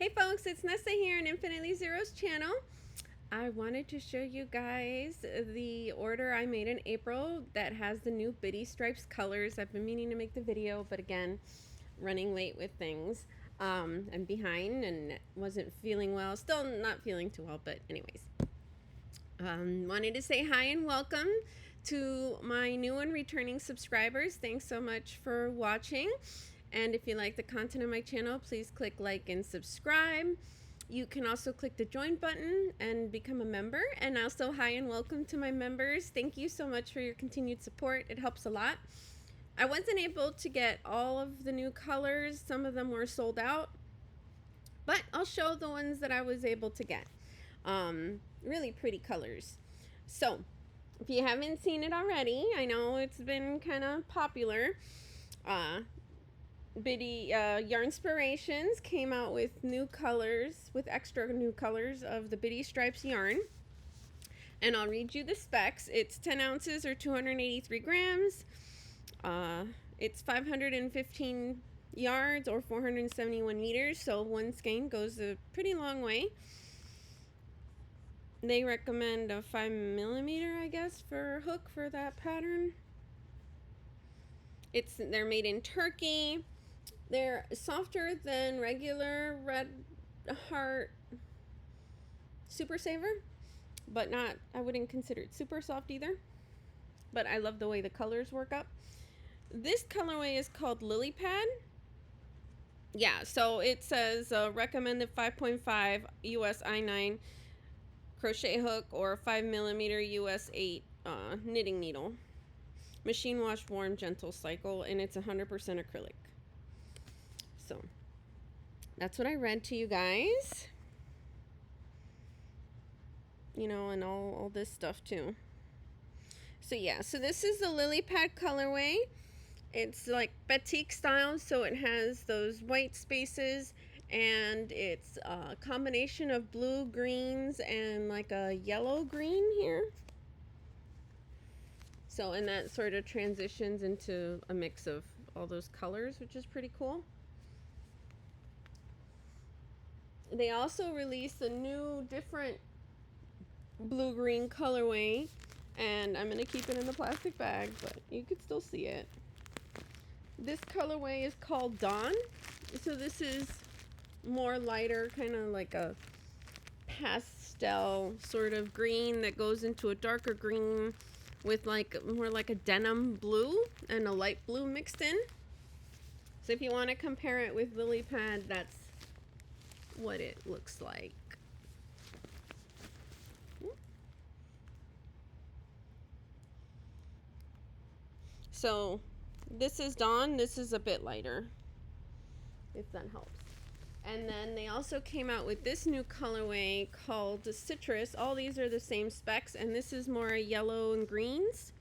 Hey folks, it's Nessa here on Infinitely Zero's channel. I wanted to show you guys the order I made in April that has the new Biddy Stripes colors. I've been meaning to make the video, but again, running late with things. I'm behind and wasn't feeling well. Still not feeling too well, but anyways. Wanted to say hi and welcome to my new and returning subscribers. Thanks so much for watching. And if you like the content of my channel, please click like and subscribe. You can also click the join button and become a member. And also hi and welcome to my members. Thank you so much for your continued support. It helps a lot. I wasn't able to get all of the new colors. Some of them were sold out. But I'll show the ones that I was able to get. Really pretty colors. So if you haven't seen it already, I know it's been kind of popular. Yarnspirations came out with new colors, with extra new colors of the Biddy Stripes yarn. And I'll read you the specs. It's 10 ounces or 283 grams. It's 515 yards or 471 meters. So one skein goes a pretty long way. They recommend a 5mm, I guess, for a hook for that pattern. They're made in Turkey. They're softer than regular Red Heart Super Saver, but not, I wouldn't consider it super soft either. But I love the way the colors work up. This colorway is called Lily Pad. Yeah, so it says recommended 5.5 US I9 crochet hook or 5mm US 8 knitting needle. Machine wash, warm, gentle cycle, and it's 100% acrylic. So that's what I read to you guys. You know, and all this stuff too. So yeah, so this is the Lily Pad colorway. It's like batik style, so it has those white spaces, and it's a combination of blue greens and like a yellow green here. So, and that sort of transitions into a mix of all those colors, which is pretty cool. They also released a new, different blue-green colorway, and I'm going to keep it in the plastic bag, but you can still see it. This colorway is called Dawn. So this is more lighter, kind of like a pastel sort of green that goes into a darker green with like more like a denim blue and a light blue mixed in. So if you want to compare it with Lily Pad, that's what it looks like. So this is Dawn, this is a bit lighter, if that helps. And then they also came out with this new colorway called Citrus. All these are the same specs, and this is more yellow and greens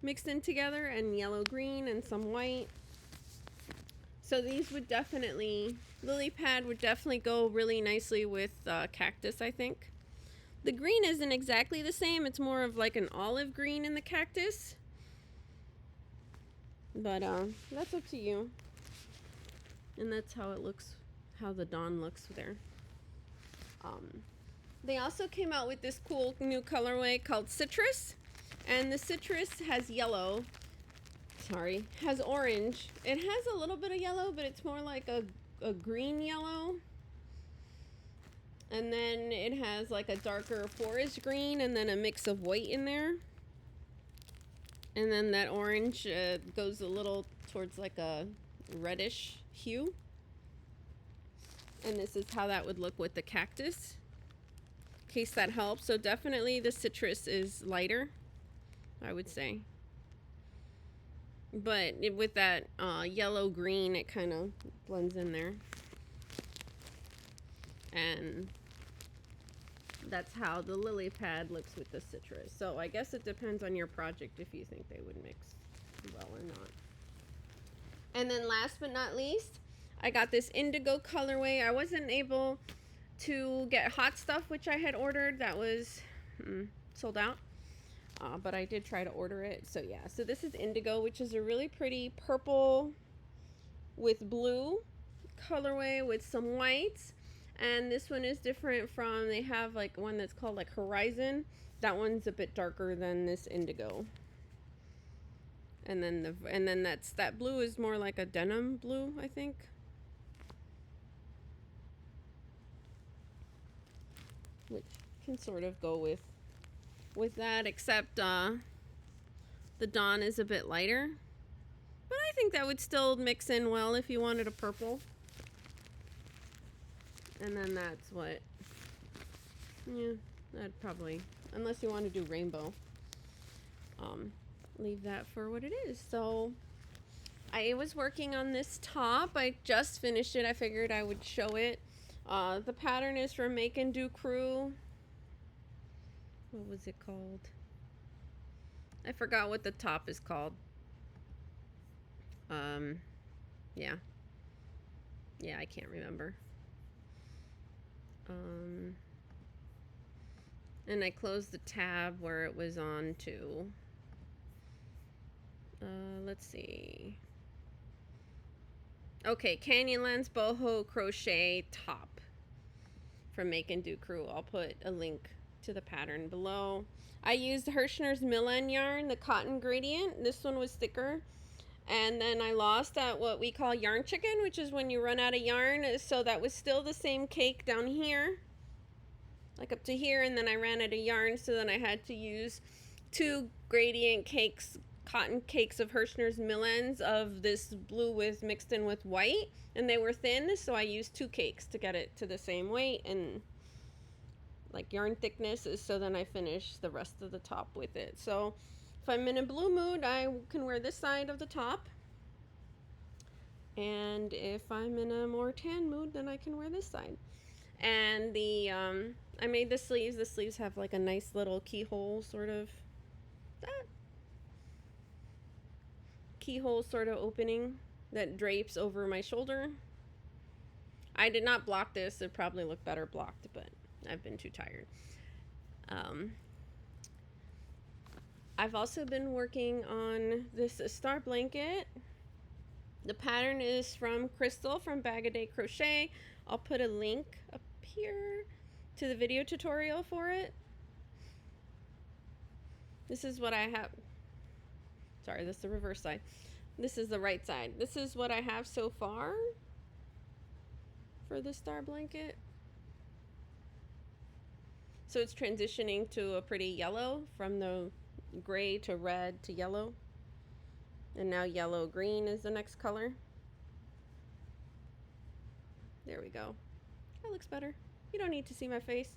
mixed in together, and yellow green and some white. So these would definitely, Lily Pad would definitely go really nicely with cactus, I think. The green isn't exactly the same. It's more of like an olive green in the cactus. But that's up to you. And that's how it looks, how the Dawn looks there. They also came out with this cool new colorway called Citrus. And the Citrus has yellow. Sorry, has orange. It has a little bit of yellow, but it's more like a green yellow. And then it has like a darker forest green and then a mix of white in there. And then that orange goes a little towards like a reddish hue. And this is how that would look with the cactus, in case that helps. So definitely the Citrus is lighter, I would say. But with that yellow green, it kind of blends in there. And that's how the Lily Pad looks with the Citrus. So I guess it depends on your project if you think they would mix well or not. And then last but not least, I got this indigo colorway. I wasn't able to get hot stuff, which I had ordered. That was sold out. But I did try to order it. So yeah, so this is indigo, which is a really pretty purple with blue colorway with some whites. And this one is different from, they have like one that's called like Horizon. That one's a bit darker than this indigo. And then that blue is more like a denim blue, I think. Which can sort of go with that, except the Dawn is a bit lighter. But I think that would still mix in well if you wanted a purple. And then that's what, yeah, that'd probably, unless you want to do rainbow, leave that for what it is. So I was working on this top. I just finished it. I figured I would show it. The pattern is from Make and Do Crew. What was it called? I forgot what the top is called. Yeah. Yeah, I can't remember. And I closed the tab where it was on to. Let's see. Okay, Canyonlands Boho Crochet top from Make and Do Crew. I'll put a link to the pattern below. I used Hirschner's Milan yarn, the cotton gradient. This one was thicker. And then I lost at what we call yarn chicken, which is when you run out of yarn. So that was still the same cake down here, like up to here, and then I ran out of yarn, so then I had to use 2 gradient cakes, cotton cakes of Hirschner's Milans of this blue with mixed in with white, and they were thin, so I used 2 cakes to get it to the same weight and like yarn thickness, so then I finished the rest of the top with it. So if I'm in a blue mood, I can wear this side of the top, and if I'm in a more tan mood, then I can wear this side. And the I made the sleeves. The sleeves have like a nice little keyhole sort of opening that drapes over my shoulder. I did not block this. It'd probably look better blocked, but I've been too tired. I've also been working on this star blanket. The pattern is from Crystal from BagoDay Crochet. I'll put a link up here to the video tutorial for it. This is what I have. Sorry, this is the reverse side. This is the right side. This is what I have so far for the star blanket. So it's transitioning to a pretty yellow, from the gray to red to yellow. And now yellow green is the next color. There we go. That looks better. You don't need to see my face.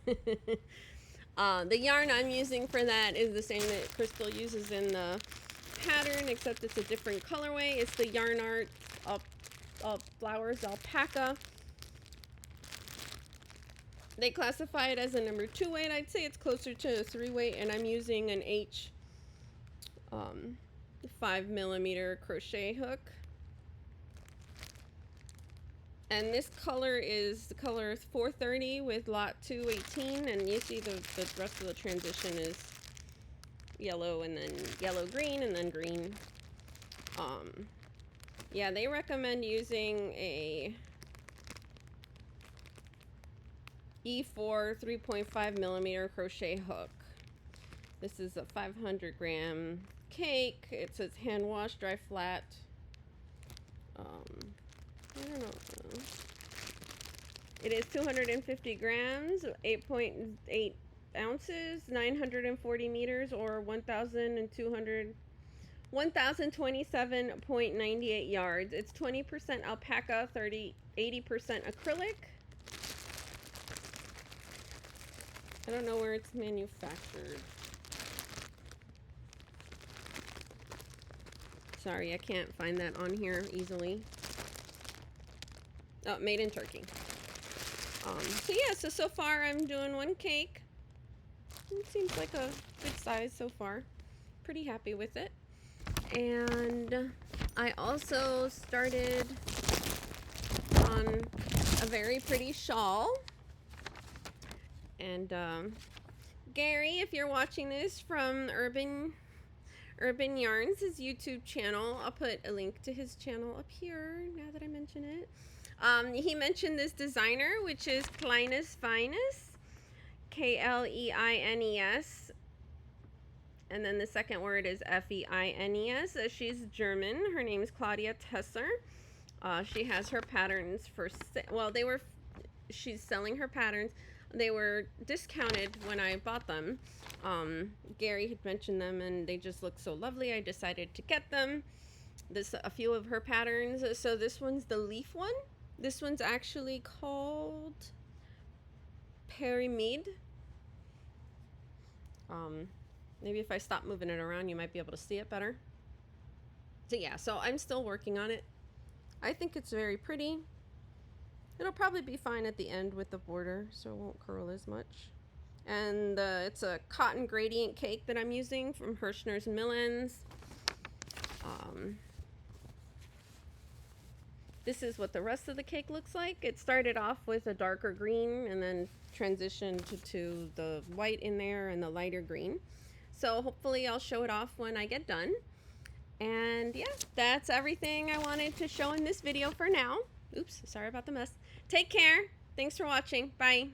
The yarn I'm using for that is the same that Crystal uses in the pattern, except it's a different colorway. It's the Yarn Art Flowers Alpaca. They classify it as a number 2 weight. I'd say it's closer to a 3 weight, and I'm using an H 5mm crochet hook. And this color is the color 430 with lot 218, and you see the rest of the transition is yellow and then yellow green and then green. Yeah, they recommend using a E4 3.5mm crochet hook. This is a 500 gram cake. It says hand wash, dry flat. I don't know. It is 250 grams, 8.8 ounces, 940 meters, or 1,027.98 yards. It's 20% alpaca, 80% acrylic. I don't know where it's manufactured. Sorry, I can't find that on here easily. Oh, made in Turkey. So yeah, so far I'm doing 1 cake. It seems like a good size so far. Pretty happy with it. And I also started on a very pretty shawl. And Gary, if you're watching this from Urban Yarns, his YouTube channel, I'll put a link to his channel up here now that I mention it. He mentioned this designer, which is Kleines Feines, Kleines. And then the second word is Feines. She's German. Her name is Claudia Tesser. She has her patterns for, she's selling her patterns. They were discounted when I bought them. Gary had mentioned them and they just look so lovely. I decided to get them. A few of her patterns. So this one's the leaf one. This one's actually called Pyramide. Maybe if I stop moving it around, you might be able to see it better. So yeah, so I'm still working on it. I think it's very pretty. It'll probably be fine at the end with the border, so it won't curl as much. And it's a cotton gradient cake that I'm using from Hirschner's Millens. This is what the rest of the cake looks like. It started off with a darker green and then transitioned to the white in there and the lighter green. So hopefully I'll show it off when I get done. And yeah, that's everything I wanted to show in this video for now. Oops, sorry about the mess. Take care. Thanks for watching. Bye.